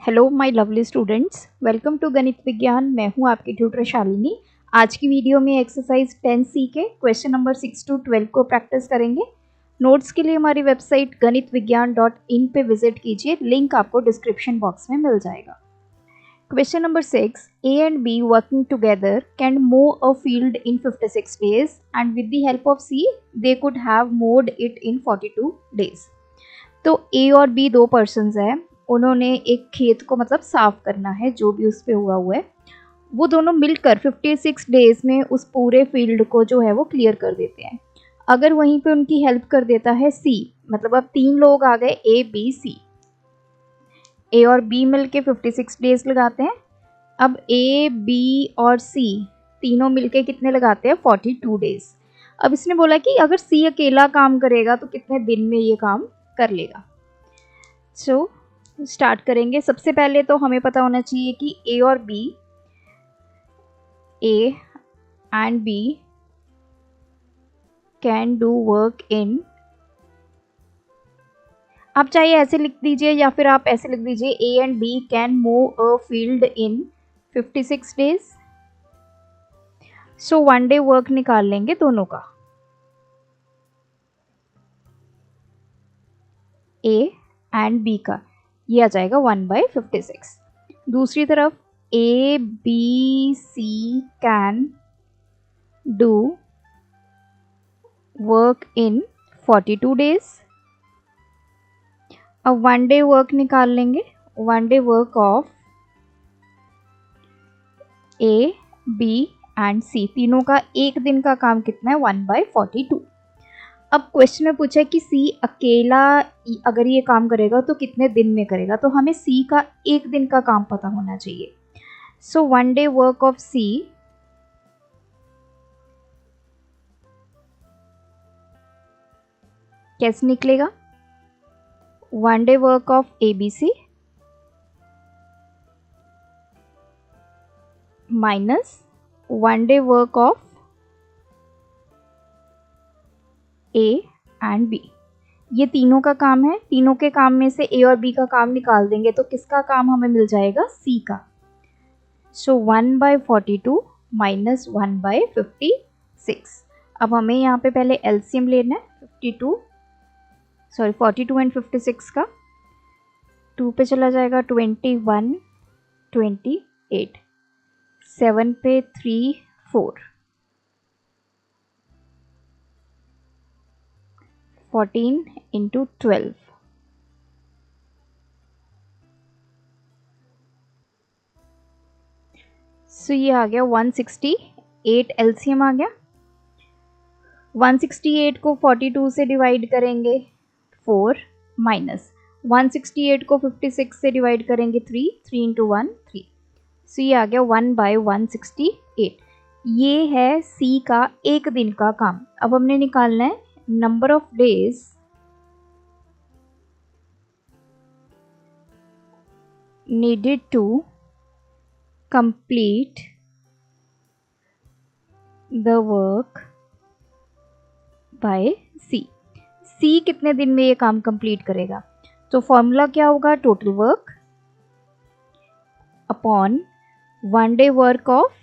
Hello my lovely students, welcome to Ganit Vigyan. मैं हूं आपकी ट्यूटर शालिनी। आज की वीडियो में एक्सरसाइज 10C के क्वेश्चन नंबर 6 to 12 को प्रैक्टिस करेंगे। नोट्स के लिए हमारी वेबसाइट ganitviggyan.in पे विजिट कीजिए, लिंक आपको डिस्क्रिप्शन बॉक्स में मिल जाएगा। Question number 6, A and B working together can mow a field in 56 days and with the help of C they could have mowed it in 42 days। तो A और B दो persons हैं, उन्होंने एक खेत को मतलब साफ करना है जो भी उस पे हुआ है। वो दोनों मिलकर 56 डेज में उस पूरे फील्ड को जो है वो क्लियर कर देते हैं। अगर वहीं पे उनकी हेल्प कर देता है सी, मतलब अब तीन लोग आ गए ए बी सी। ए और बी मिलके 56 डेज लगाते हैं। अब ए बी और सी तीनों मिलके कितने लगाते हैं? 42 डेज। अब इसने बोला कि अगर सी अकेला काम करेगा तो कितने दिन में ये काम कर लेगा। सो स्टार्ट करेंगे। सबसे पहले तो हमें पता होना चाहिए कि ए और B, A and B can do work in, आप चाहे ऐसे लिख दीजिए या फिर आप ऐसे लिख दीजिए, A and B can move a field in 56 days. So 1 day work निकाल लेंगे दोनों का, ए एंड बी का, ये आ जाएगा 1/56। दूसरी तरफ A B C can do work in 42 days. अब 1 डे वर्क निकाल लेंगे, 1 day work of A B and C, तीनों का एक दिन का काम कितना है? 1/42। अब क्वेश्चन में पूछा है कि सी अकेला अगर ये काम करेगा तो कितने दिन में करेगा, तो हमें सी का एक दिन का काम पता होना चाहिए। So 1 day work of C कैसे निकलेगा? 1 day work of A B C minus 1 day work of A and B. ये तीनों का काम है, तीनों के काम में से ए और बी का काम निकाल देंगे तो किसका काम हमें मिल जाएगा? सी का। सो 1/42 माइनस 1/56। अब हमें यहाँ पे पहले एलसीएम लेना है 42 एंड 56 का। 2 पे चला जाएगा 21, 28, 7 पे 3, 4, 14 इंटू 12, सो ये आ गया 168। एलसीएम आ गया। 168 को 42 से डिवाइड करेंगे 4, माइनस 168 को 56 से डिवाइड करेंगे 3, 3 इंटू 1 3, सो ये आ गया 1/168। ये है सी का एक दिन का काम। अब हमने निकालना है number of days needed to complete the work by C। C कितने दिन में ये काम कंप्लीट करेगा? तो फॉर्मूला क्या होगा? Total work upon 1 day work of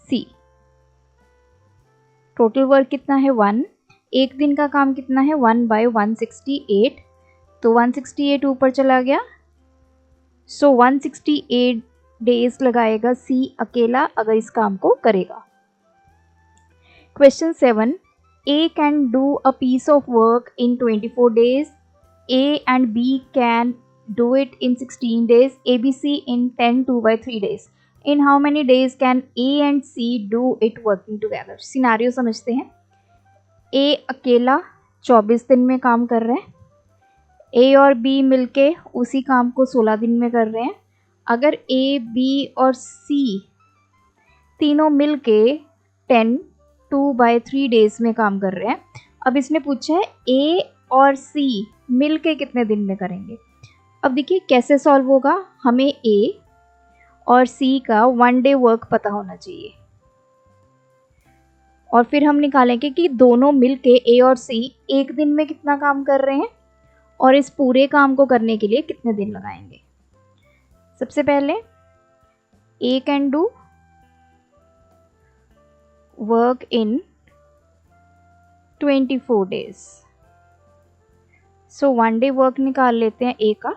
C। Total work कितना है? 1। एक दिन का काम कितना है? 1/168। तो 168 ऊपर चला गया, सो 168 डेज लगाएगा सी अकेला अगर इस काम को करेगा। Question 7, A can do a piece of work in 24 days, A and B can do it in 16 days, A B C in 10 2/3 days। In how many days can A and C do it working together. Scenario समझते हैं। ए अकेला 24 दिन में काम कर रहे हैं, ए और बी मिलके उसी काम को 16 दिन में कर रहे हैं। अगर ए बी और सी तीनों मिलके 10 2/3 days में काम कर रहे हैं। अब इसने पूछा है ए और सी मिलके कितने दिन में करेंगे। अब देखिए कैसे सॉल्व होगा। हमें ए और सी का 1 डे वर्क पता होना चाहिए और फिर हम निकालेंगे कि दोनों मिलके ए और सी एक दिन में कितना काम कर रहे हैं और इस पूरे काम को करने के लिए कितने दिन लगाएंगे। सबसे पहले A can do work in 24 days। So 1 day work निकाल लेते हैं ए का।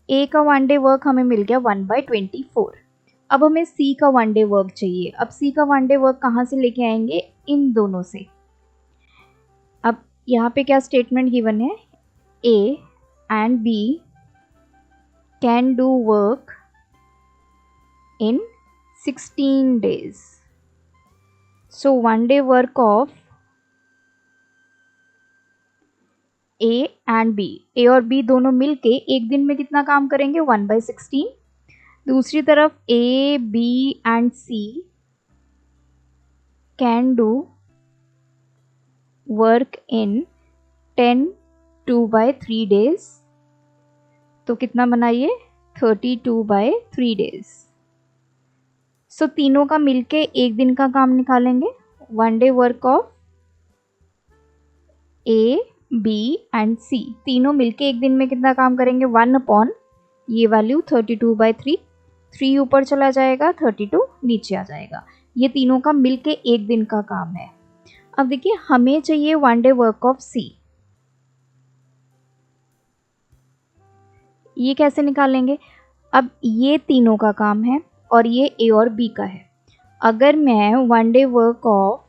ए का 1 day वर्क हमें मिल गया 1/24। अब हमें सी का 1 day वर्क चाहिए। अब सी का 1 day वर्क कहाँ से लेके आएंगे? इन दोनों से। अब यहाँ पे क्या स्टेटमेंट गिवन है? A and B can do work in 16 days। So 1 day work of A and B, A और बी दोनों मिलके एक दिन में कितना काम करेंगे? 1/16। दूसरी तरफ A B and C can do work in 10 2/3 days। तो कितना बनाइए? 32/3 days। सो तीनों का मिलके एक दिन का काम निकालेंगे। 1 day work of A B and C, तीनों मिलके एक दिन में कितना काम करेंगे? 1 ये वैल्यू 32/3, 3 ऊपर चला जाएगा, 32 नीचे आ जाएगा। ये तीनों का मिलके एक दिन का काम है। अब देखिए हमें चाहिए 1 day वर्क ऑफ सी। ये कैसे निकालेंगे? अब ये तीनों का काम है और ये ए और बी का है। अगर मैं 1 day work of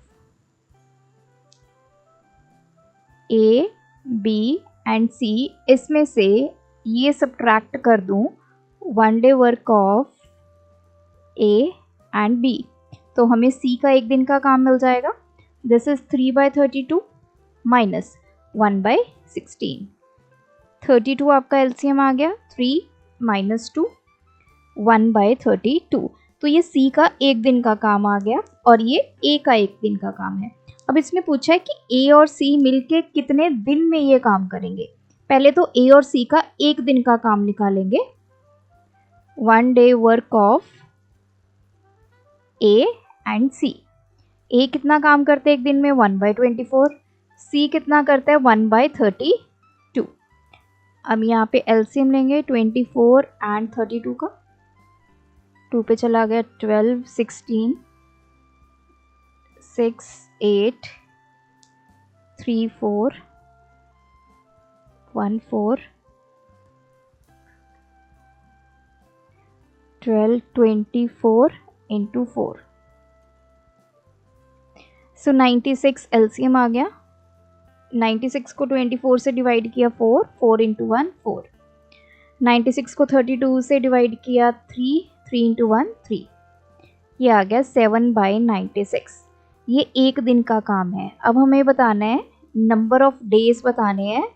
A B and C इसमें से ये सब्ट्रैक्ट कर दूं 1 day work of A and B, तो हमें सी का एक दिन का काम मिल जाएगा। This is 3/32 minus 1/16। 32 आपका एलसीएम आ गया, 3 - 2 1/32। तो ये सी का एक दिन का काम आ गया और ये ए का एक दिन का काम है। अब इसने पूछा है कि ए और सी मिलके कितने दिन में ये काम करेंगे। पहले तो ए और सी का एक दिन का काम निकालेंगे। 1 day work of A and C. A कितना काम करते हैं एक दिन में? 1/24। सी कितना करता है? 1/32। अब यहाँ पे एलसीएम लेंगे 24 एंड 32 का। 2 पे चला गया 12, 16, 6, 8, 3, 4, 1, 4, 12, 24 into 4। सो 96 एलसीएम आ गया। 96 को 24 से डिवाइड किया 4, 4 into 1 4। 96 को 32 से डिवाइड किया 3, 3 into 1 3। ये आ गया 7/96। ये एक दिन का काम है। अब हमें बताना है नंबर ऑफ डेज बताने हैं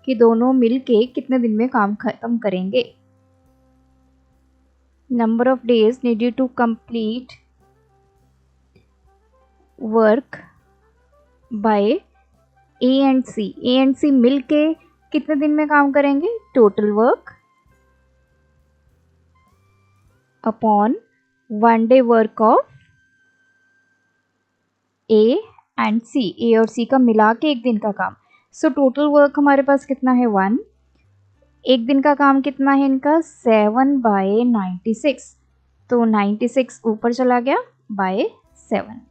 कि दोनों मिलके कितने दिन में काम खत्म करेंगे। Number of days needed to complete work by A and C. A and C मिलके कितने दिन में काम करेंगे? Total work upon 1 day work of A and C. A और सी का मिला के एक दिन का काम। सो टोटल वर्क हमारे पास कितना है? 1। एक दिन का काम कितना है इनका? 7/96। तो 96 ऊपर चला गया बाय 7।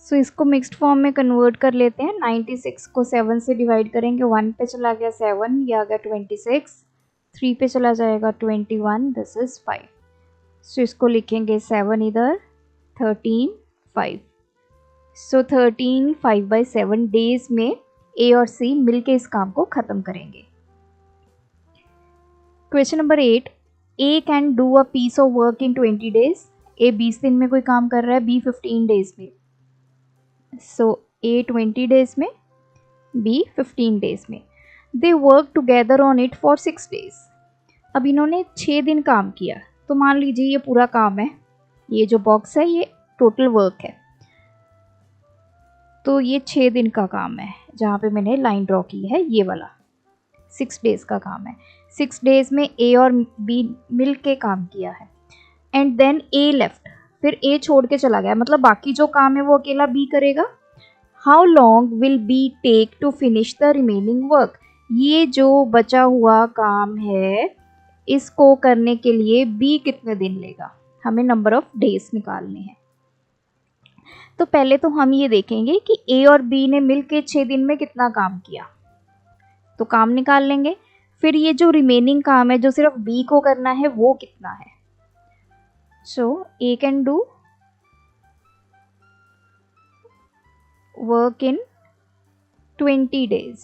सो इसको मिक्स्ड फॉर्म में कन्वर्ट कर लेते हैं। 96 को 7 से डिवाइड करेंगे, 1 पे चला गया 7, ये आ गया 26, 3 पे चला जाएगा 21, दिस इज 5। सो इसको लिखेंगे 7 इधर, 13 5। सो 13 5/7 डेज में ए और सी मिलके इस काम को खत्म करेंगे। Question number 8, A can do a piece of work in 20 days। A 20 दिन में कोई काम कर रहा है, बी 15 days में। सो ए 20 days में, बी 15 days में। They work together on it for 6 days। अब इन्होंने 6 दिन काम किया, तो मान लीजिए ये पूरा काम है, ये जो बॉक्स है ये टोटल वर्क है, तो ये 6 दिन का काम है। जहाँ पे मैंने लाइन ड्रॉ की है ये वाला 6 days का काम है। 6 days में ए और बी मिल के काम किया है। एंड देन ए लेफ्ट, फिर ए छोड़ के चला गया, मतलब बाकी जो काम है वो अकेला बी करेगा। How long will be take to finish the remaining work. ये जो बचा हुआ काम है इसको करने के लिए बी कितने दिन लेगा, हमें नंबर ऑफ डेज निकालने हैं। तो पहले तो हम ये देखेंगे कि ए और बी ने मिलके 6 दिन में कितना काम किया, तो काम निकाल लेंगे। फिर ये जो रिमेनिंग काम है जो सिर्फ बी को करना है वो कितना है। So A can do work in 20 days,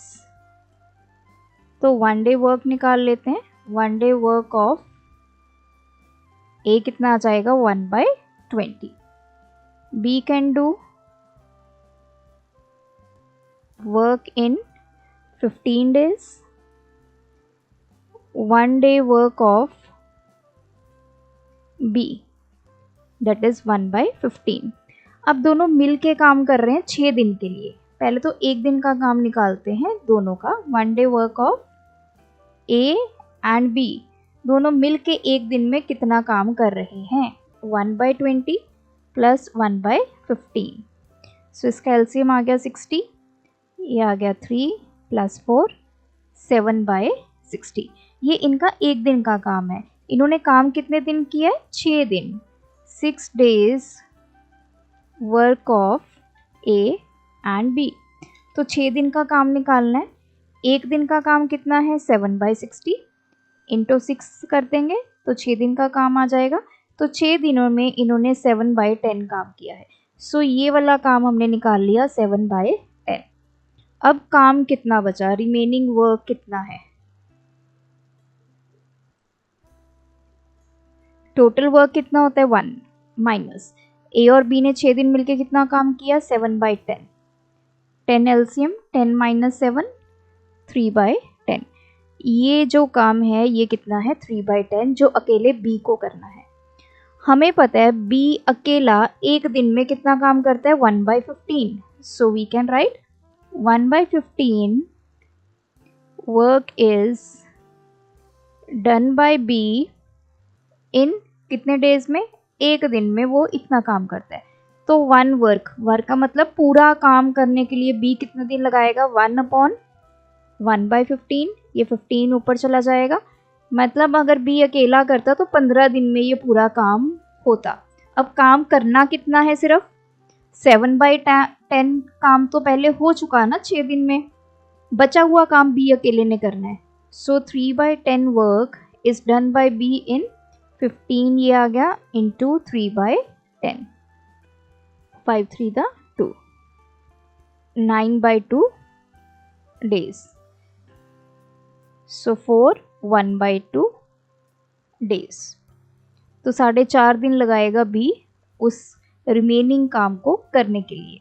तो 1 डे वर्क निकाल लेते हैं। 1 डे वर्क ऑफ ए कितना आ जाएगा 1/20। B can do work in 15 days, 1 day work of B, that is 1/15। अब दोनों मिल के काम कर रहे हैं 6 दिन के लिए। पहले तो एक दिन का काम निकालते हैं दोनों का। 1 day work of A and B, दोनों मिल के एक दिन में कितना काम कर रहे हैं, 1/20 प्लस 1/15। सो इसका एलसीएम आ गया 60, ये आ गया 3 प्लस 4 7/60। ये इनका एक दिन का काम है। इन्होंने काम कितने दिन किया है, 6 दिन। 6 days work of A and B. तो 6 दिन का काम निकालना है। एक दिन का काम कितना है 7/60 इंटू 6 कर देंगे तो 6 दिन का काम आ जाएगा। तो 6 दिनों में इन्होंने 7/10 काम किया है। सो ये वाला काम हमने निकाल लिया 7/10। अब काम कितना बचा, रिमेनिंग वर्क कितना है, टोटल वर्क कितना होता है 1 माइनस ए और बी ने 6 दिन मिलके कितना काम किया 7/10। 10 एलसीएम 10 माइनस 7 3/10। ये जो काम है ये कितना है 3/10 जो अकेले बी को करना है। हमें पता है बी अकेला एक दिन में कितना काम करता है 1/15। So we can write 1/15 work is done by B in कितने डेज में, एक दिन में वो इतना काम करता है। तो 1 वर्क का मतलब पूरा काम करने के लिए B कितने दिन लगाएगा 1/1/15। ये 15 ऊपर चला जाएगा, मतलब अगर B अकेला करता तो 15 दिन में ये पूरा काम होता। अब काम करना कितना है, सिर्फ 7/10 काम तो पहले हो चुका ना 6 दिन में, बचा हुआ काम B अकेले ने करना है। सो 3/10 work is done bye B इन 15, ये आ गया इंटू 3/10, 5 3 2, 9/2 डेज। सो 4 1/2 डेज। तो 4.5 दिन लगाएगा B उस रिमेनिंग काम को करने के लिए।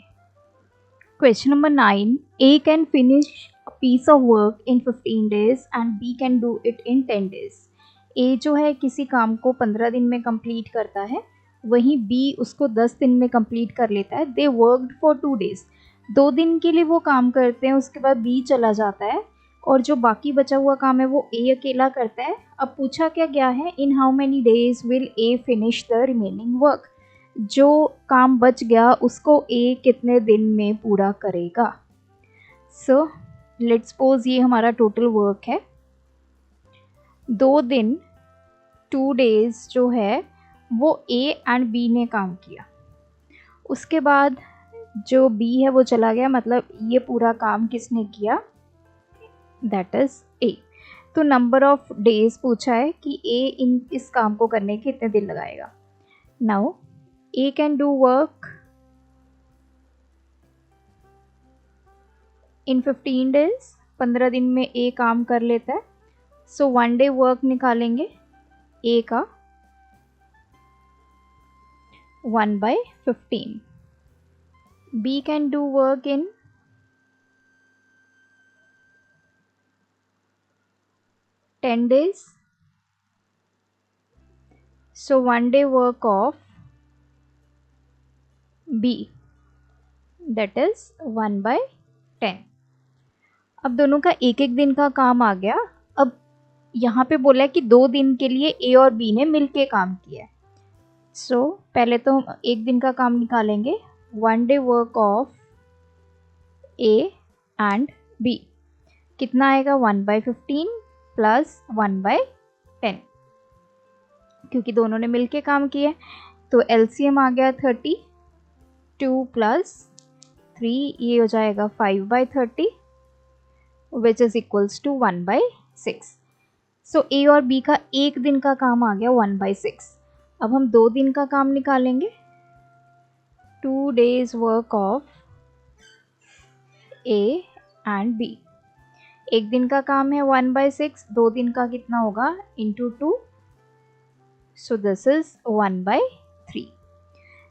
Question number 9, A can finish a piece of work in 15 days and B can do it in 10 days। A जो है किसी काम को 15 दिन में कंप्लीट करता है, वहीं B उसको 10 दिन में कंप्लीट कर लेता है। They worked for 2 days, 2 दिन के लिए वो काम करते हैं, उसके बाद B चला जाता है और जो बाकी बचा हुआ काम है वो A अकेला करता है। अब पूछा क्या गया है, in how many days will A finish the remaining work, जो काम बच गया उसको A कितने दिन में पूरा करेगा। सो लेट्स सपोज ये हमारा टोटल वर्क है, 2 दिन 2 डेज जो है वो A एंड B ने काम किया। उसके बाद जो B है वो चला गया, मतलब ये पूरा काम किसने किया, दैट इज A। तो नंबर ऑफ डेज पूछा है कि A इस काम को करने के कितने दिन लगाएगा। Now A can do work in 15 days, 15 दिन में A काम कर लेता है। सो 1 डे वर्क निकालेंगे A का 1/15। B can do work in 10 days, so 1 day work of B, that is 1/10। अब दोनों का एक एक दिन का काम आ गया। अब यहाँ पे बोला है कि 2 दिन के लिए A और B ने मिलके काम किया है। सो पहले तो हम एक दिन का काम निकालेंगे, 1 day work of A and B। कितना आएगा 1/15 प्लस 1/10, क्योंकि दोनों ने मिलके काम किया। तो एलसीएम आ गया 32 प्लस 3, ये हो जाएगा 5/30 विच इज इक्वल्स टू 1/6। सो ए और बी का एक दिन का काम आ गया 1/6। अब हम 2 दिन का काम निकालेंगे। 2 days work of A and B. एक दिन का काम है 1/6, 2 दिन का कितना होगा इंटू 2, सो दिस इज 1/3।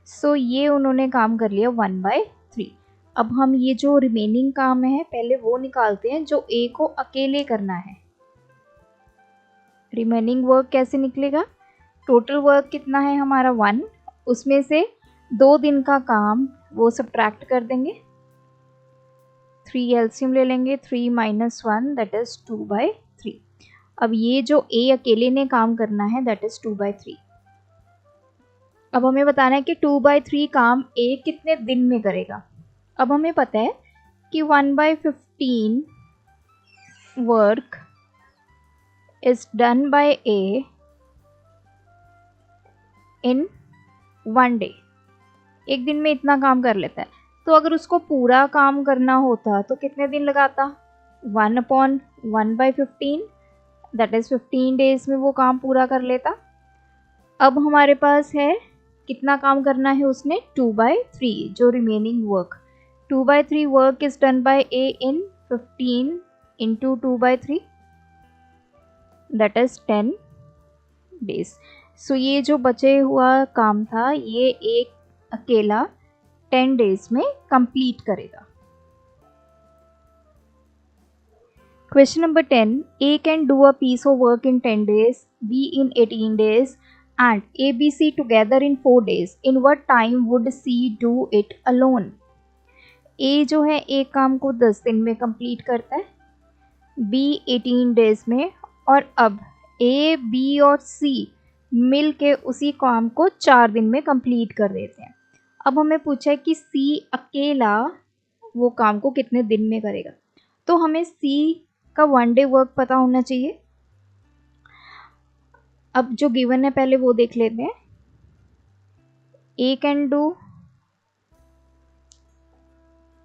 सो ये उन्होंने काम कर लिया 1/3। अब हम ये जो रिमेनिंग काम है पहले वो निकालते हैं जो ए को अकेले करना है। रिमेनिंग वर्क कैसे निकलेगा? टोटल वर्क कितना है हमारा 1, उसमें से 2 दिन का काम वो सब्ट्रैक्ट कर देंगे। 3 एलसीएम ले लेंगे, 3 माइनस 1 दैट इज 2/3। अब ये जो ए अकेले ने काम करना है दैट इज 2/3। अब हमें बताना है कि 2/3 काम ए कितने दिन में करेगा। अब हमें पता है कि 1/15 work is done by A in 1 day. एक दिन में इतना काम कर लेता है, तो अगर उसको पूरा काम करना होता तो कितने दिन लगाता? 1/1/15 दैट इज 15 डेज में वो काम पूरा कर लेता। अब हमारे पास है कितना काम करना है उसने? 2/3 जो remaining work. 2/3 work is done by A in 15 into 2/3 that is 10 days. So ये जो बचे हुआ काम था ये एक अकेला 10 डेज में कंप्लीट करेगा। Question number 10, A can do a piece of work in 10 days, B in 18 days and ABC together in 4 days. In what time would C do it alone? A जो है एक काम को 10 दिन में कंप्लीट करता है, B 18 डेज में, और अब A, B और C मिल के उसी काम को 4 दिन में कंप्लीट कर देते हैं। अब हमें पूछा है कि C अकेला वो काम को कितने दिन में करेगा। तो हमें C का 1 डे वर्क पता होना चाहिए। अब जो गिवन है पहले वो देख लेते हैं। A can do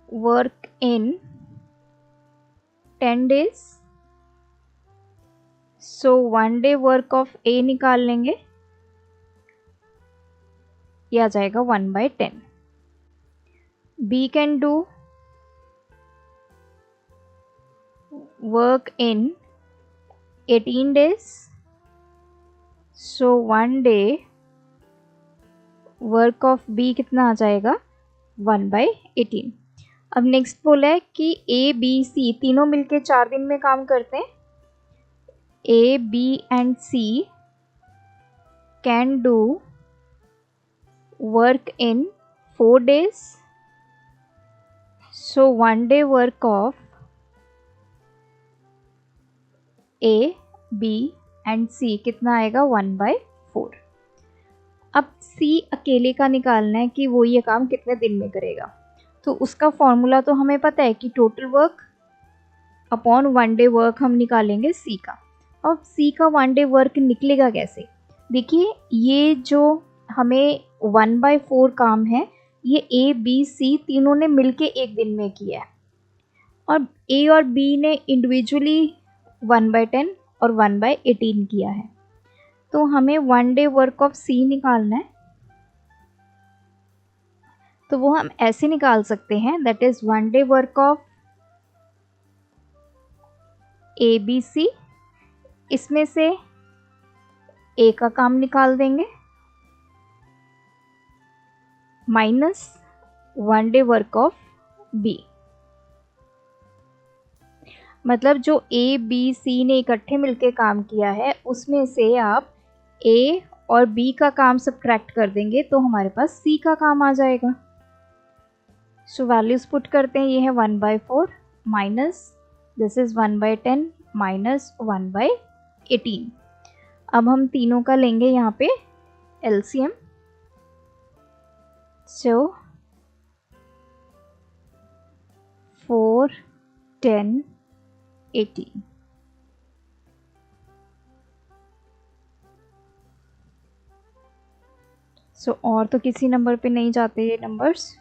work in 10 days, so 1 day work of A निकाल लेंगे, यह आ जाएगा 1/10। B can do work in 18 days, so 1 day work of B कितना आ जाएगा? 1/18। अब नेक्स्ट बोला है कि A, B, C तीनों मिलके 4 दिन में काम करते हैं। A, B and C can do work in 4 days, so 1 day work of A, B and C कितना आएगा? 1/4। अब C अकेले का निकालना है कि वो ये काम कितने दिन में करेगा। तो उसका फॉर्मूला तो हमें पता है कि total work upon 1 day work हम निकालेंगे C का। अब C का 1 डे वर्क निकलेगा कैसे? देखिए ये जो हमें 1/4 काम है ये A, B, C तीनों ने मिलके एक दिन में किया है, और A और B ने इंडिविजुअली 1/10 और 1/18 किया है। तो हमें 1 डे वर्क ऑफ C निकालना है, तो वो हम ऐसे निकाल सकते हैं, that is 1 day work of ABC, इसमें से A का काम निकाल देंगे minus 1 day work of B। मतलब जो A, B, C ने इकट्ठे मिलके काम किया है उसमें से आप A और B का काम सब्ट्रैक्ट कर देंगे तो हमारे पास C का काम आ जाएगा। सो वैल्यूज पुट करते हैं, ये है 1/4 माइनस दिस इज 1/10 माइनस 1/18। अब हम तीनों का लेंगे यहाँ पे एलसीएम। सो 4, 10 18। सो और तो किसी नंबर पे नहीं जाते ये numbers,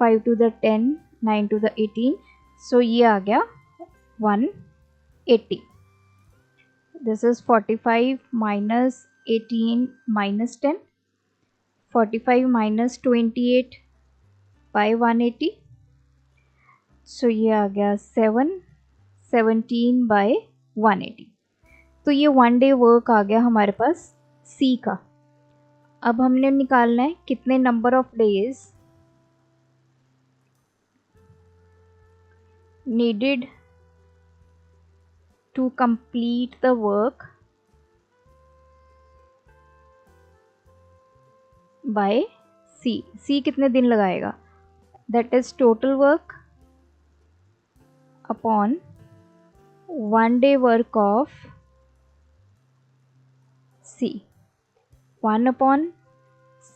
5 to the 10, 9 to the 18, so ये आ गया 180। This is 45 minus 18 minus 10, 45 minus 28 by 180, so ये आ गया 17 बाय 180। तो ये 1 डे वर्क आ गया हमारे पास सी का। अब हमने निकालना है कितने number of days needed to complete the work by C. C कितने दिन लगाएगा, that is total work upon 1 day work of C. 1 upon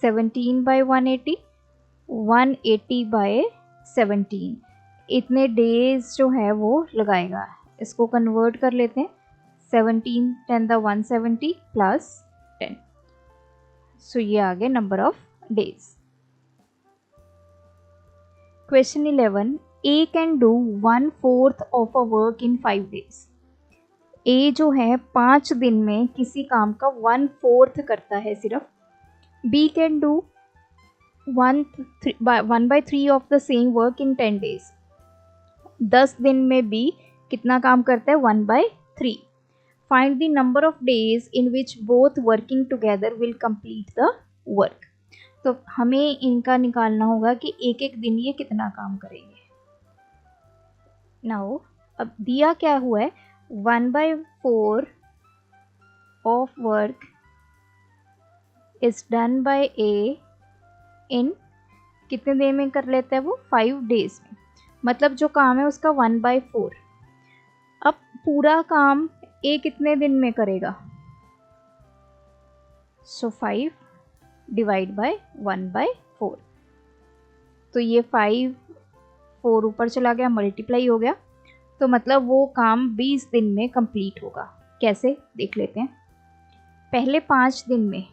17 by 180, 180 by 17, इतने डेज जो है वो लगाएगा। इसको कन्वर्ट कर लेते हैं, 17 10 द 170 प्लस 10, सो ये आ गए number of days. Question 11, A can do 1/4 of a work in 5 days. A जो है 5 दिन में किसी काम का 1/4 करता है सिर्फ। B can do 1/3 of the same work in 10 days. 10 दिन में बी कितना काम करता है, 1/3। Find the number of days in which both working together will complete the work. तो हमें इनका निकालना होगा कि एक एक दिन ये कितना काम करेंगे। नाउ अब दिया क्या हुआ है, 1/4 of work is done by A in कितने देर में कर लेता है वो, 5 डेज में। मतलब जो काम है उसका 1/4। अब पूरा काम ए कितने दिन में करेगा, सो 5 डिवाइड बाय 1/4। तो ये 5 4 ऊपर चला गया, मल्टीप्लाई हो गया, तो मतलब वो काम 20 दिन में कंप्लीट होगा। कैसे देख लेते हैं। पहले 5 दिन में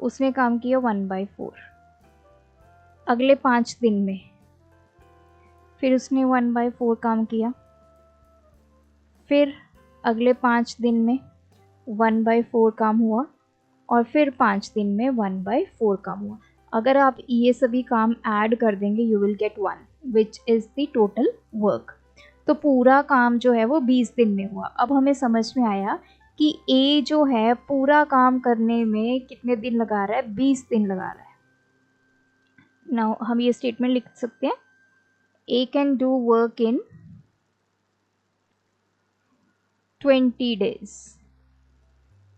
उसने काम किया 1/4, अगले 5 दिन में फिर उसने 1/4 काम किया, फिर अगले 5 दिन में 1/4 काम हुआ, और फिर 5 दिन में 1/4 काम हुआ। अगर आप ये सभी काम ऐड कर देंगे you will get 1 which is the total work. तो पूरा काम जो है वो 20 दिन में हुआ। अब हमें समझ में आया कि ए जो है पूरा काम करने में कितने दिन लगा रहा है, 20 दिन लगा रहा है। नाउ हम ये स्टेटमेंट लिख सकते हैं, A can do work in 20 days.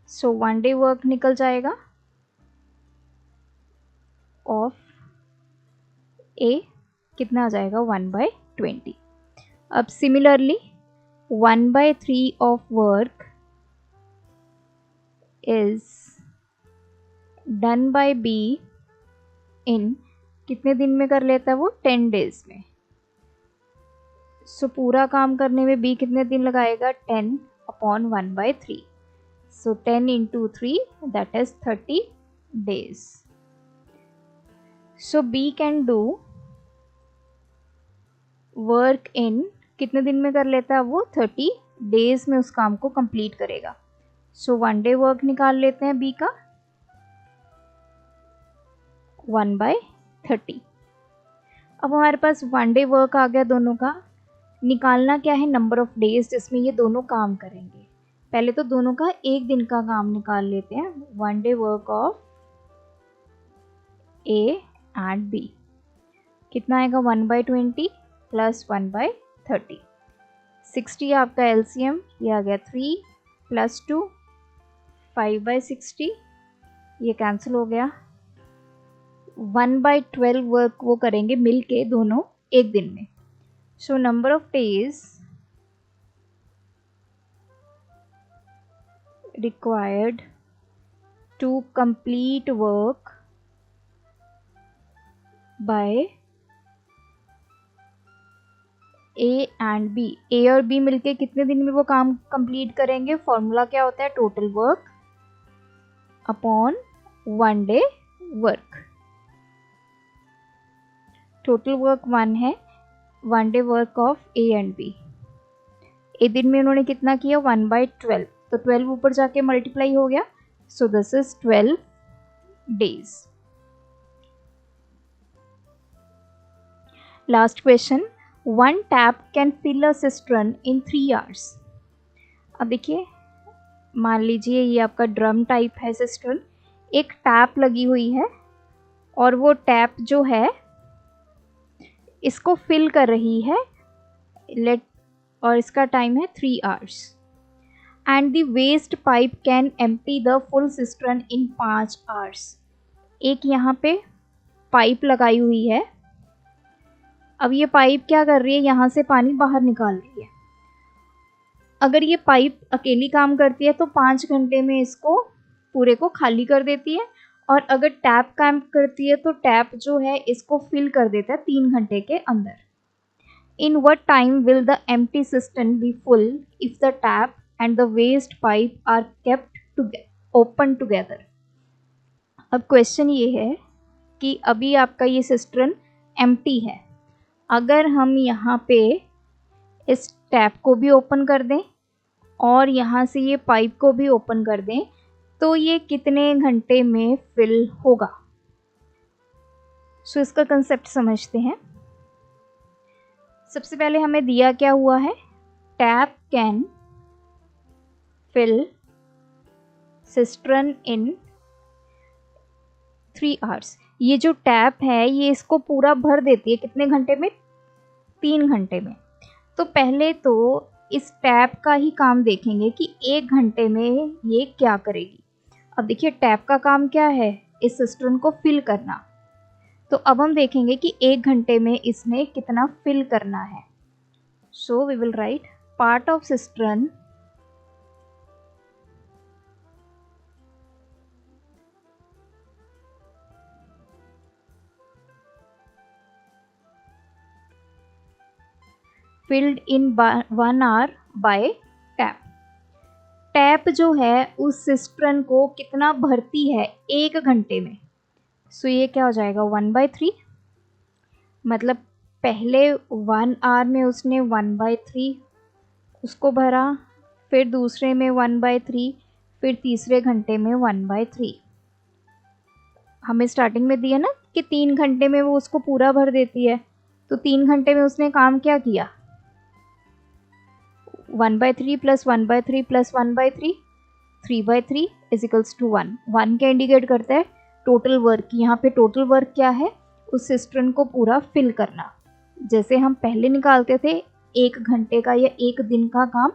So 1 day work निकल जाएगा ऑफ ए, कितना आ जाएगा 1/20। अब similarly 1/3 of work is done by B in कितने दिन में कर लेता है वो, 10 डेज में। सो पूरा काम करने में बी कितने दिन लगाएगा, 10 upon 1/3, so 10 into 3 that is 30 days. So B can do work in कितने दिन में कर लेता है वो, 30 डेज में उस काम को कंप्लीट करेगा। सो 1 डे वर्क निकाल लेते हैं बी का, 1/30। अब हमारे पास 1 डे वर्क आ गया दोनों का। निकालना क्या है, नंबर ऑफ डेज जिसमें ये दोनों काम करेंगे। पहले तो दोनों का एक दिन का काम निकाल लेते हैं। 1 day work of A and B कितना आएगा, 1/20 प्लस 1/30, 60 आपका एलसीएम, ये आ गया 3 प्लस 2 5/60, ये कैंसिल हो गया। 1/12 वर्क वो करेंगे मिल के दोनों एक दिन में। So number of days required to complete work by A and B, A और बी मिलके कितने दिन में वो काम कंप्लीट करेंगे? फॉर्मूला क्या होता है? Total work upon 1 day work. Total work 1 है, 1 day work of A and B. एक दिन में उन्होंने कितना किया? 1/12, तो 12 ऊपर जाके मल्टीप्लाई हो गया, so this is 12 days। Last question, 1 tap can fill a cistern in 3 hours। अब देखिए, मान लीजिए ये आपका ड्रम टाइप है सिस्टर्न, एक टैप लगी हुई है और वो टैप जो है इसको फिल कर रही है, और इसका टाइम है 3 hours। And the waste pipe can empty the full cistern in 5 hours। एक यहाँ पे पाइप लगाई हुई है, अब ये पाइप क्या कर रही है? यहाँ से पानी बाहर निकाल रही है। अगर ये पाइप अकेली काम करती है तो 5 घंटे में इसको पूरे को खाली कर देती है, और अगर टैप काम करती है तो टैप जो है इसको फिल कर देता है 3 घंटे के अंदर। इन what time will the empty cistern be full if the tap and the waste pipe are kept open together? अब क्वेश्चन ये है कि अभी आपका ये सिस्टर्न एम्प्टी है, अगर हम यहाँ पे इस टैप को भी ओपन कर दें और यहाँ से ये पाइप को भी ओपन कर दें तो ये कितने घंटे में फिल होगा? सो इसका कंसेप्ट समझते हैं। सबसे पहले हमें दिया क्या हुआ है? Tap can fill cistern in 3 hours। ये जो टैप है ये इसको पूरा भर देती है कितने घंटे में? 3 घंटे में। तो पहले तो इस टैप का ही काम देखेंगे कि 1 घंटे में ये क्या करेगी। अब देखिए टैप का काम क्या है? इस सिस्टर्न को फिल करना। तो अब हम देखेंगे कि 1 घंटे में इसने कितना फिल करना है। So we will write part of cistern filled in 1 hour by tap. Tap जो है उस सिस्टर्न को कितना भरती है? 1 घंटे में। सो ये क्या हो जाएगा? 1/3। मतलब पहले 1 hour में उसने 1/3 उसको भरा, फिर दूसरे में 1/3, फिर तीसरे घंटे में 1/3। हमें स्टार्टिंग में दिया ना कि 3 घंटे में वो उसको पूरा भर देती है, तो 3 घंटे में उसने काम क्या किया? 1/3 + 1/3 + 1/3, 3/3 = 1। 1 क्या इंडिकेट करता है? Total work. यहाँ पे टोटल वर्क क्या है? उस सिस्टर्न को पूरा फिल करना। जैसे हम पहले निकालते थे 1 घंटे का या 1 दिन का काम,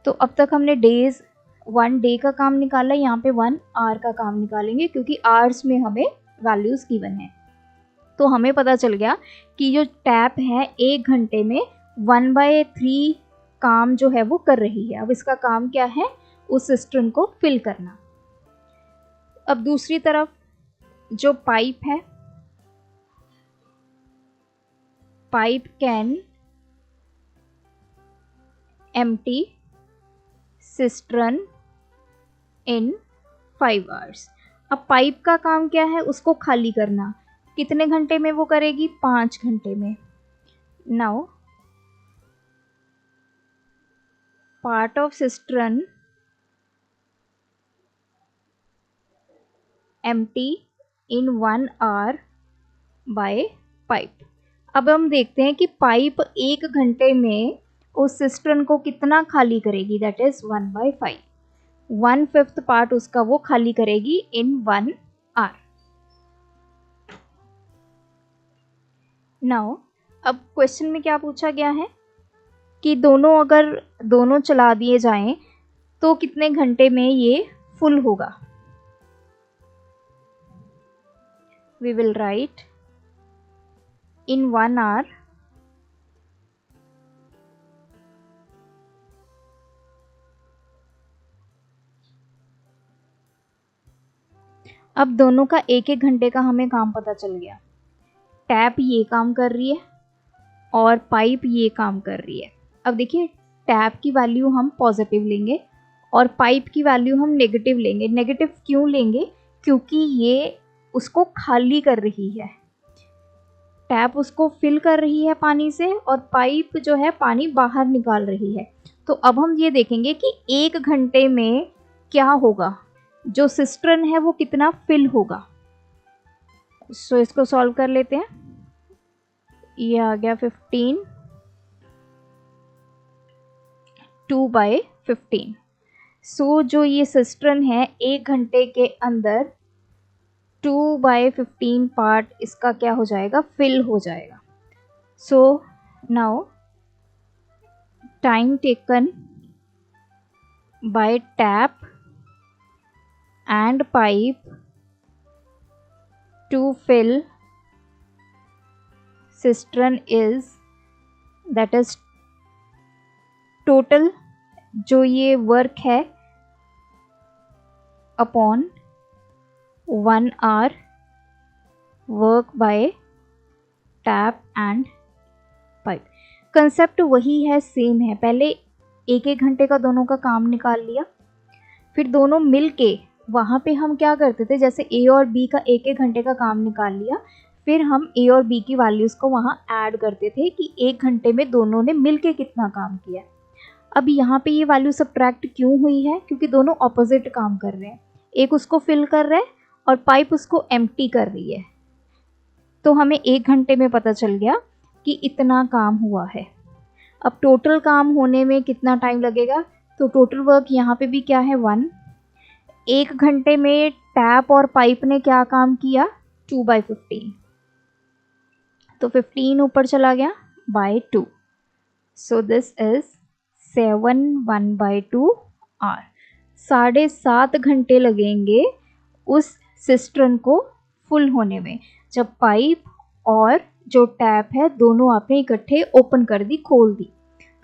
तो अब तक हमने डेज 1 डे का काम निकाला, यहाँ पे 1 आवर का काम निकालेंगे क्योंकि आवर्स में हमें वैल्यूज़ गिवन है। तो हमें पता चल गया कि जो टैप है 1 घंटे में 1/3 काम जो है वो कर रही है। अब इसका काम क्या है? उस सिस्टर्न को फिल करना। अब दूसरी तरफ जो पाइप है, pipe can empty cistern in 5 hours। अब पाइप का काम क्या है? उसको खाली करना। कितने घंटे में वो करेगी? 5 घंटे में। Now part of cistern empty in 1 hour bye pipe. अब हम देखते हैं कि पाइप 1 घंटे में उस सिस्टर्न को कितना खाली करेगी, दैट इज 1/5। 1/5 पार्ट उसका वो खाली करेगी इन 1 hour। नाउ अब क्वेश्चन में क्या पूछा गया है कि अगर दोनों चला दिए जाएं तो कितने घंटे में ये फुल होगा। We will write in 1 hour अब दोनों का 1-1 घंटे का हमें काम पता चल गया। टैप ये काम कर रही है, और पाइप ये काम कर रही है। अब देखिए टैप की वैल्यू हम पॉजिटिव लेंगे और पाइप की वैल्यू हम नेगेटिव लेंगे। नेगेटिव क्यों लेंगे? क्योंकि ये उसको खाली कर रही है, टैप उसको फिल कर रही है पानी से और पाइप जो है पानी बाहर निकाल रही है। तो अब हम ये देखेंगे कि 1 घंटे में क्या होगा, जो सिस्टर्न है वो कितना फिल होगा। सो इसको सॉल्व कर लेते हैं। ये आ गया 15, 2/15। सो जो ये सिस्टर्न है 1 घंटे के अंदर 2/15 पार्ट इसका क्या हो जाएगा, फिल हो जाएगा। So now time taken by tap and pipe to fill cistern is, that is total जो ये वर्क है upon 1 hour work by tap and pipe. Concept वही है, सेम है। पहले 1-1 घंटे का दोनों का काम निकाल लिया, फिर दोनों मिल के वहाँ पे हम क्या करते थे, जैसे ए और बी का 1-1 घंटे का काम निकाल लिया, फिर हम ए और बी की वैल्यूज़ को वहाँ ऐड करते थे कि 1 घंटे में दोनों ने मिल के कितना काम किया। अब यहाँ पे ये वैल्यू सब्ट्रैक्ट क्यों हुई है? क्योंकि दोनों ऑपोजिट काम कर रहे हैं। एक उसको फिल कर रहा है और पाइप उसको एम्प्टी कर रही है। तो हमें 1 घंटे में पता चल गया कि इतना काम हुआ है। अब टोटल काम होने में कितना टाइम लगेगा? तो टोटल वर्क यहाँ पे भी क्या है, 1। 1 घंटे में टैप और पाइप ने क्या काम किया, 2/15। तो 15 ऊपर चला गया by 2। So this is 7 1/2 hour. 7.5 घंटे लगेंगे उस सिस्टर्न को फुल होने में, जब पाइप और जो टैप है दोनों आपने इकट्ठे ओपन कर दी, खोल दी,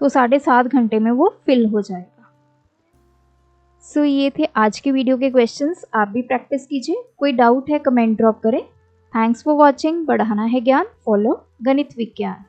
तो 7.5 घंटे में वो फिल हो जाएगा। सो ये थे आज के वीडियो के क्वेश्चंस। आप भी प्रैक्टिस कीजिए। कोई डाउट है कमेंट ड्रॉप करें। Thanks for watching. बढ़ाना है ज्ञान, फॉलो गणित विज्ञान।